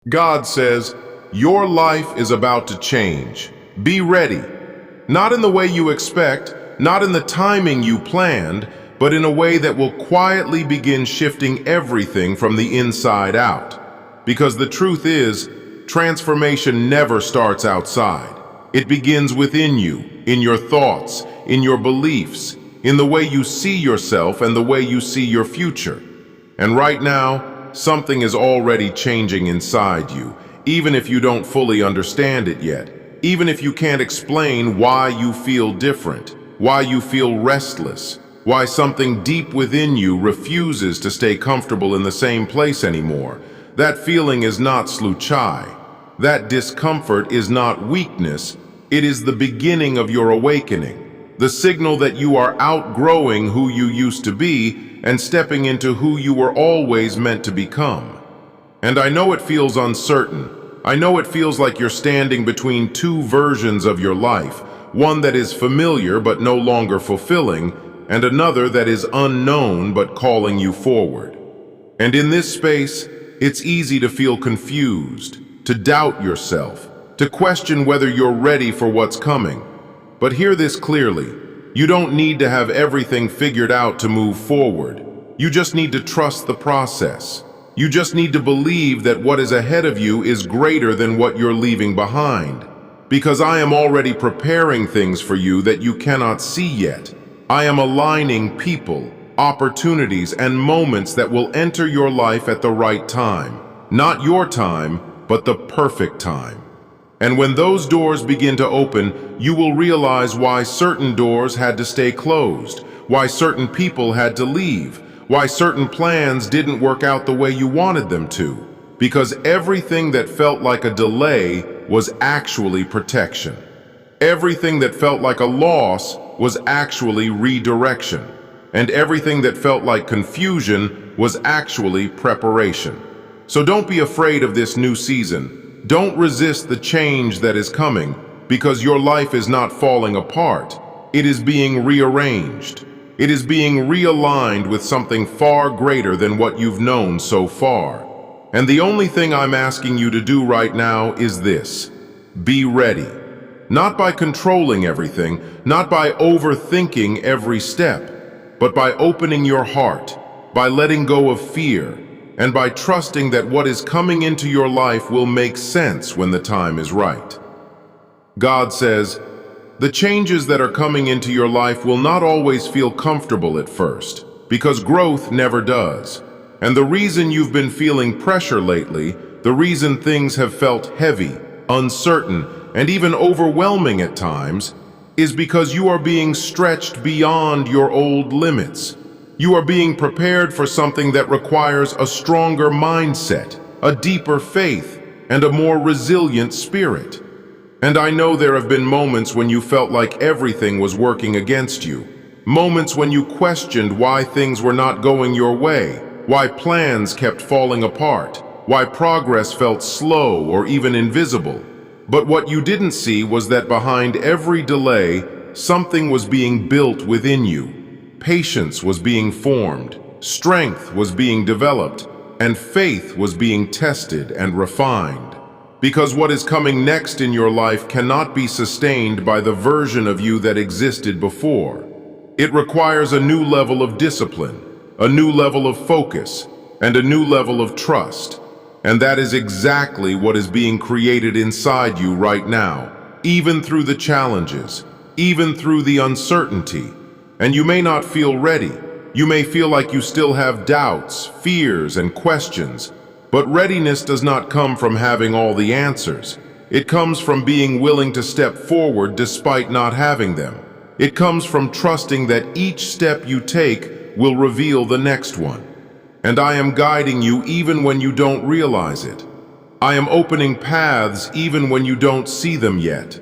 God says, your life is about to change. Be ready. Not in the way you expect, not in the timing you planned, but in a way that will quietly begin shifting everything from the inside out. Because the truth is, transformation never starts outside. It begins within you, in your thoughts, in your beliefs, in the way you see yourself and the way you see your future. And right now, something is already changing inside you, even if you don't fully understand it yet, even if you can't explain why you feel different, why you feel restless, why something deep within you refuses to stay comfortable in the same place anymore. That feeling is not случай. That discomfort is not weakness. It is the beginning of your awakening, the signal that you are outgrowing who you used to be and stepping into who you were always meant to become. And I know it feels uncertain. I know it feels like you're standing between two versions of your life, one that is familiar but no longer fulfilling, and another that is unknown but calling you forward. And in this space, it's easy to feel confused, to doubt yourself, to question whether you're ready for what's coming. But hear this clearly. You don't need to have everything figured out to move forward. You just need to trust the process. You just need to believe that what is ahead of you is greater than what you're leaving behind. Because I am already preparing things for you that you cannot see yet. I am aligning people, opportunities, and moments that will enter your life at the right time. Not your time, but the perfect time. And when those doors begin to open, you will realize why certain doors had to stay closed, why certain people had to leave, why certain plans didn't work out the way you wanted them to. Because everything that felt like a delay was actually protection. Everything that felt like a loss was actually redirection. And everything that felt like confusion was actually preparation. So don't be afraid of this new season. Don't resist the change that is coming, because your life is not falling apart. It is being rearranged. It is being realigned with something far greater than what you've known so far. And the only thing I'm asking you to do right now is this: be ready. Not by controlling everything, not by overthinking every step, but by opening your heart, by letting go of fear, and by trusting that what is coming into your life will make sense when the time is right. God says, the changes that are coming into your life will not always feel comfortable at first, because growth never does. And the reason you've been feeling pressure lately, the reason things have felt heavy, uncertain, and even overwhelming at times, is because you are being stretched beyond your old limits. You are being prepared for something that requires a stronger mindset, a deeper faith, and a more resilient spirit. And I know there have been moments when you felt like everything was working against you. Moments when you questioned why things were not going your way, why plans kept falling apart, why progress felt slow or even invisible. But what you didn't see was that behind every delay, something was being built within you. Patience was being formed, strength was being developed, and faith was being tested and refined. Because what is coming next in your life cannot be sustained by the version of you that existed before. It requires a new level of discipline, a new level of focus, and a new level of trust. And that is exactly what is being created inside you right now, even through the challenges, even through the uncertainty. And you may not feel ready. You may feel like you still have doubts, fears, and questions. But readiness does not come from having all the answers. It comes from being willing to step forward despite not having them. It comes from trusting that each step you take will reveal the next one. And I am guiding you even when you don't realize it. I am opening paths even when you don't see them yet.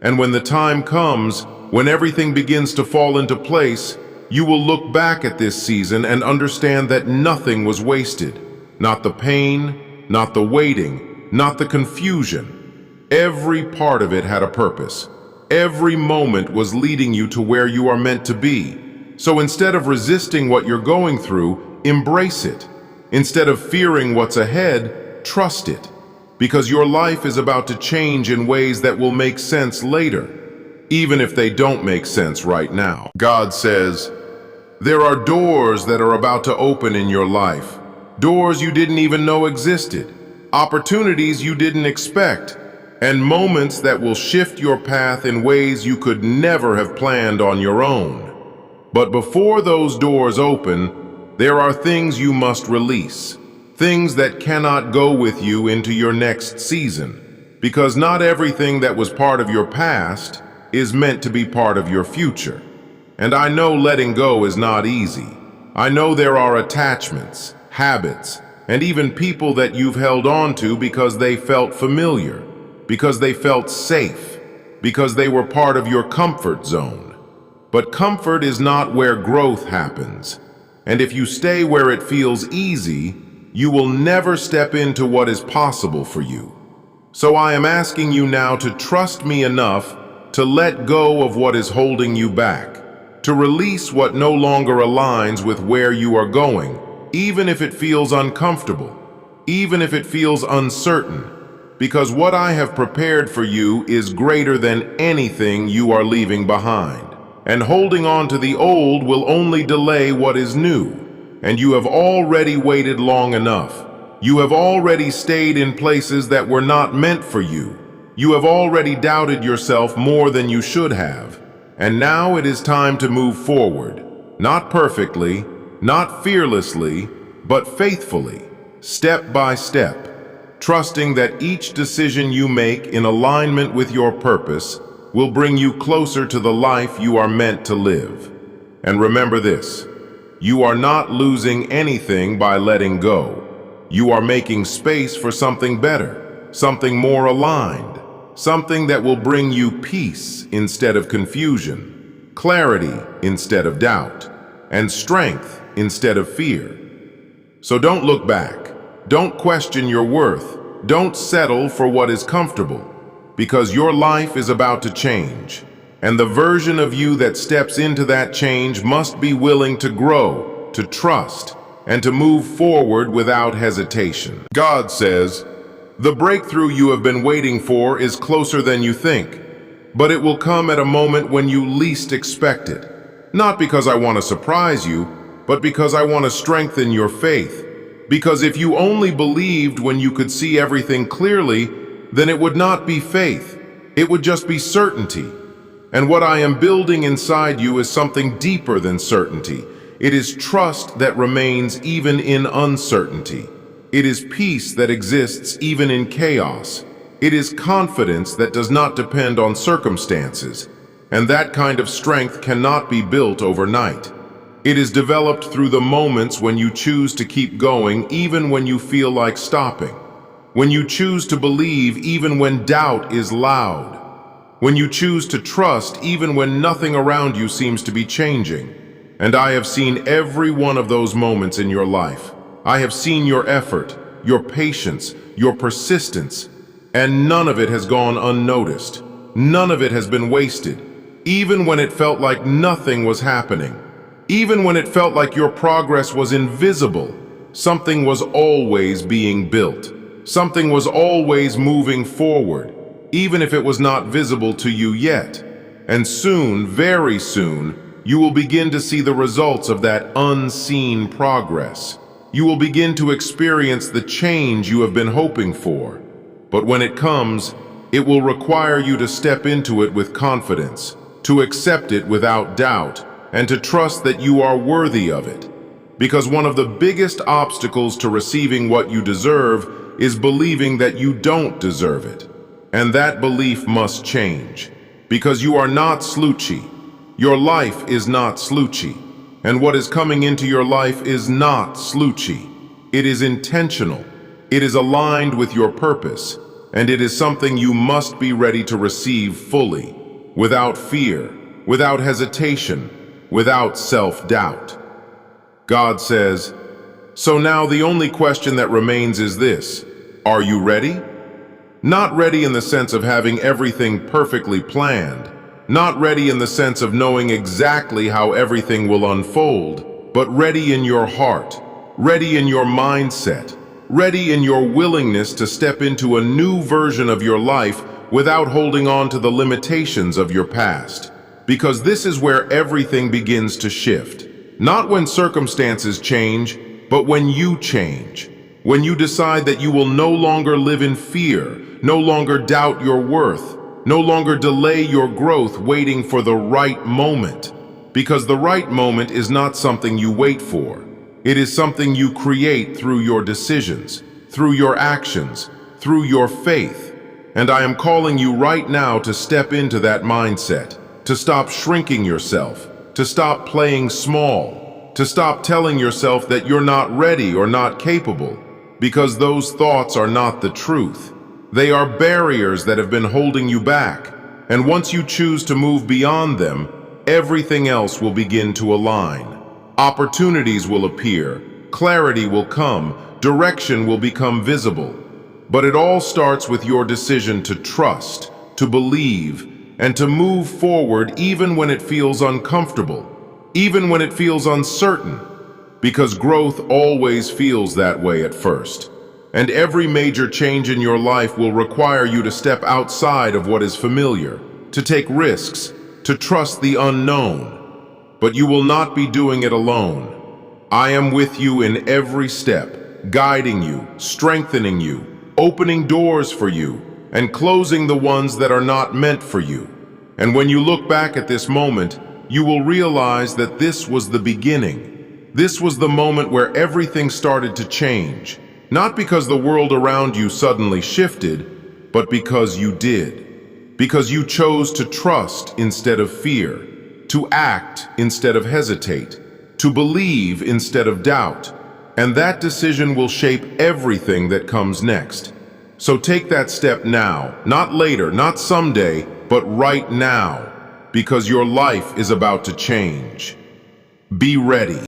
And when the time comes, when everything begins to fall into place, you will look back at this season and understand that nothing was wasted. Not the pain, not the waiting, not the confusion. Every part of it had a purpose. Every moment was leading you to where you are meant to be. So instead of resisting what you're going through, embrace it. Instead of fearing what's ahead, trust it. because your life is about to change in ways that will make sense later, even if they don't make sense right now. God says, there are doors that are about to open in your life, doors you didn't even know existed, opportunities you didn't expect, and moments that will shift your path in ways you could never have planned on your own. But before those doors open, there are things you must release, things that cannot go with you into your next season, because not everything that was part of your past is meant to be part of your future. And I know letting go is not easy. I know there are attachments, habits, and even people that you've held on to because they felt familiar, because they felt safe, because they were part of your comfort zone. But comfort is not where growth happens. And if you stay where it feels easy, you will never step into what is possible for you. So I am asking you now to trust me enough to let go of what is holding you back, to release what no longer aligns with where you are going, even if it feels uncomfortable, even if it feels uncertain, because what I have prepared for you is greater than anything you are leaving behind. And holding on to the old will only delay what is new. And you have already waited long enough. You have already stayed in places that were not meant for you. You have already doubted yourself more than you should have. And now it is time to move forward. Not perfectly, not fearlessly, but faithfully, step by step, trusting that each decision you make in alignment with your purpose will bring you closer to the life you are meant to live. And remember this, you are not losing anything by letting go. You are making space for something better, something more aligned, something that will bring you peace instead of confusion, clarity instead of doubt, and strength instead of fear. So don't look back. Don't question your worth. Don't settle for what is comfortable, because your life is about to change, and the version of you that steps into that change must be willing to grow, to trust, and to move forward without hesitation. God says, the breakthrough you have been waiting for is closer than you think, but it will come at a moment when you least expect it. Not because I want to surprise you, but because I want to strengthen your faith. Because if you only believed when you could see everything clearly, then it would not be faith, it would just be certainty. And what I am building inside you is something deeper than certainty. It is trust that remains even in uncertainty. It is peace that exists even in chaos. It is confidence that does not depend on circumstances. And that kind of strength cannot be built overnight. It is developed through the moments when you choose to keep going even when you feel like stopping. When you choose to believe even when doubt is loud. When you choose to trust even when nothing around you seems to be changing. And I have seen every one of those moments in your life. I have seen your effort, your patience, your persistence, and none of it has gone unnoticed. None of it has been wasted, even when it felt like nothing was happening. Even when it felt like your progress was invisible, something was always being built. Something was always moving forward, even if it was not visible to you yet. And soon, very soon, you will begin to see the results of that unseen progress. You will begin to experience the change you have been hoping for. But when it comes, it will require you to step into it with confidence, to accept it without doubt, and to trust that you are worthy of it. Because one of the biggest obstacles to receiving what you deserve is believing that you don't deserve it. And that belief must change. Because you are not случай. Your life is not случай. And what is coming into your life is not случай. It is intentional. It is aligned with your purpose. And it is something you must be ready to receive fully, without fear, without hesitation, without self-doubt. God says, so now the only question that remains is this: are you ready? Not ready in the sense of having everything perfectly planned, not ready in the sense of knowing exactly how everything will unfold, but ready in your heart, ready in your mindset, ready in your willingness to step into a new version of your life without holding on to the limitations of your past. Because this is where everything begins to shift. Not when circumstances change, but when you change. When you decide that you will no longer live in fear, no longer doubt your worth, no longer delay your growth waiting for the right moment. Because the right moment is not something you wait for. It is something you create through your decisions, through your actions, through your faith. And I am calling you right now to step into that mindset, to stop shrinking yourself, to stop playing small, to stop telling yourself that you're not ready or not capable, because those thoughts are not the truth. They are barriers that have been holding you back, and once you choose to move beyond them, everything else will begin to align. Opportunities will appear, clarity will come, direction will become visible. But it all starts with your decision to trust, to believe, and to move forward even when it feels uncomfortable, even when it feels uncertain, because growth always feels that way at first. And every major change in your life will require you to step outside of what is familiar, to take risks, to trust the unknown. But you will not be doing it alone. I am with you in every step, guiding you, strengthening you, opening doors for you, and closing the ones that are not meant for you. And when you look back at this moment, you will realize that this was the beginning. This was the moment where everything started to change. Not because the world around you suddenly shifted, but because you did. Because you chose to trust instead of fear, to act instead of hesitate, to believe instead of doubt. And that decision will shape everything that comes next. So take that step now, not later, not someday, but right now, because your life is about to change. Be ready.